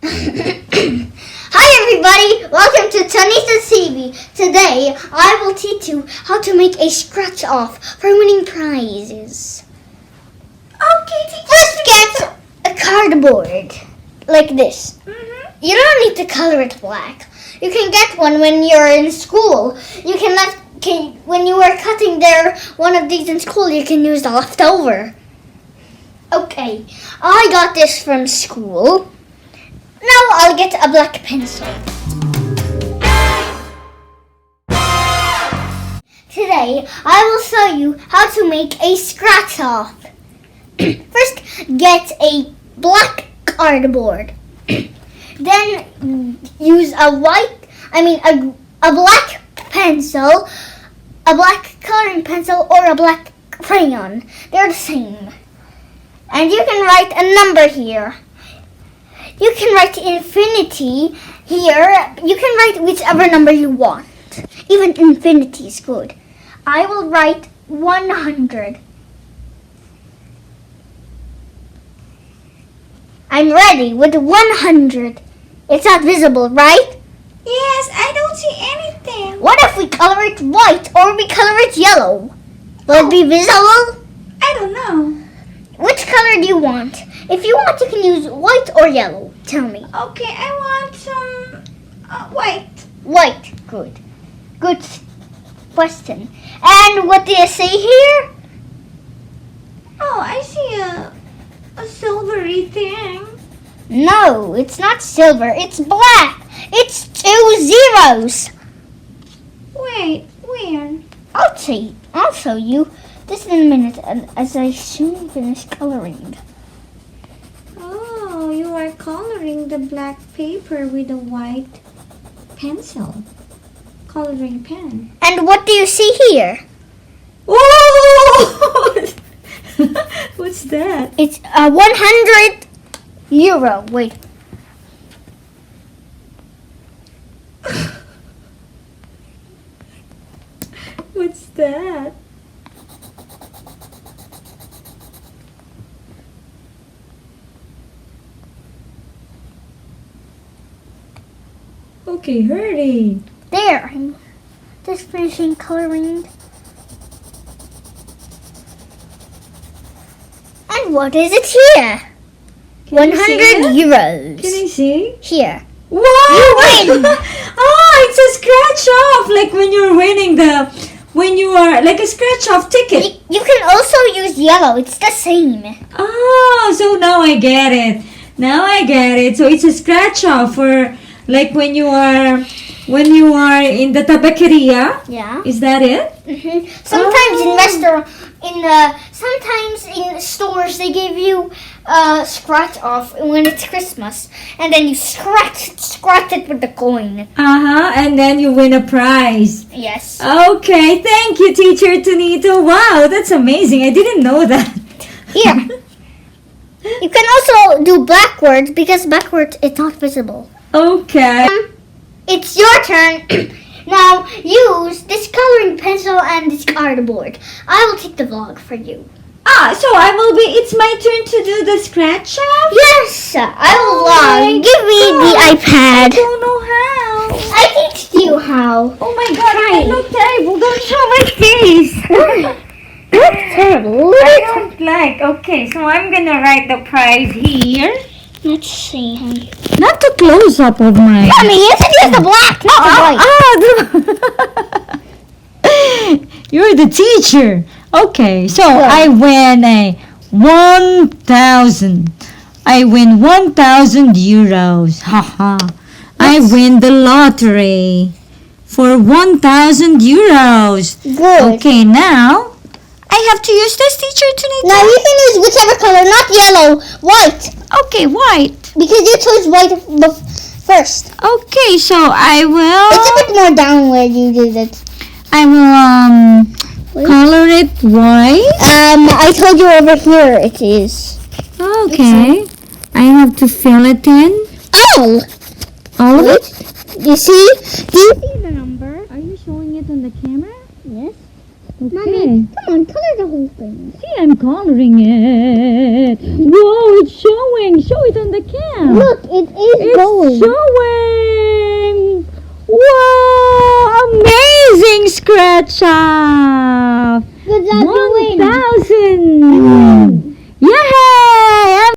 Hi everybody, welcome to Tonitto TV. Today I will teach you how to make a scratch off for winning prizes. Okay, teacher. First get a cardboard like this. You don't need to color it black. You can get one when you're in school. When you are cutting one of these in school, you can use the leftover. Okay, I got this from school. Now I'll get a black pencil. Today I will show you how to make a scratch off. First, get a black cardboard. Then use a black pencil, a black coloring pencil, or a black crayon. They're the same. And you can write a number here. You can write infinity here. You can write whichever number you want. Even infinity is good. I will write 100. I'm ready with 100. It's not visible, right? Yes, I don't see anything. What if we color it white or we color it yellow? Will it be visible? I don't know. Which color do you want? If you want, you can use white or yellow. Tell me. Okay, I want some white. White. Good. Good question. And what do you see here? Oh, I see a silvery thing. No, it's not silver. It's black. It's 2 zeros. Wait, where? I'll show you. Just in a minute, as I soon finish coloring. Oh, you are coloring the black paper with a white pencil. Coloring pen. And what do you see here? Whoa! What's that? It's a 100 euro. Wait. What's that? Okay, hurry. There. I'm just finishing coloring. And what is it here? Can 100 euros. Can I see? Here. Wow! You win! Oh, it's a scratch off, like when you're winning like a scratch off ticket. You can also use yellow. It's the same. Oh, so now I get it. So it's a scratch off for like when you are in the tabakeria. Yeah. Is that it? Mm-hmm. Sometimes in sometimes in stores they give you scratch off when it's Christmas, and then you scratch it with the coin. And then you win a prize. Yes. Okay, thank you, Teacher Tonitto. Wow, that's amazing. I didn't know that. Here. You can also do backwards because backwards it's not visible. Okay. It's your turn. Now use this coloring pencil and this cardboard. I will take the vlog for you. So it's my turn to do the scratch off? Yes, I will vlog. Give me the iPad. I don't know how. I teach you how. Oh my god, I look terrible. Don't show my face. You look terrible. I don't like. Okay, so I'm gonna write the prize here. Let's see. Not the close up of mine. Mommy, you should use the black, not the white. You're the teacher. Okay, so I win 1,000. I win 1,000 euros. Haha. I win the lottery for 1,000 euros. Good. Okay, now I have to use this, Teacher Tonitto. Now you can use whichever color, not yellow, white. Okay, white. Because you chose white first. Okay, so I will. It's a bit more down where you did it. I will color it white. I told you over here it is. Okay. I have to fill it in. All of it. You see? Do you see the number? Are you showing it on the camera? Yes. Okay. Come on, color the whole thing. See, I'm coloring it. Whoa, it's showing. Show it on the cam. Look, it is It's going. showing. Whoa, amazing scratch off. Good job, you win. 1,000.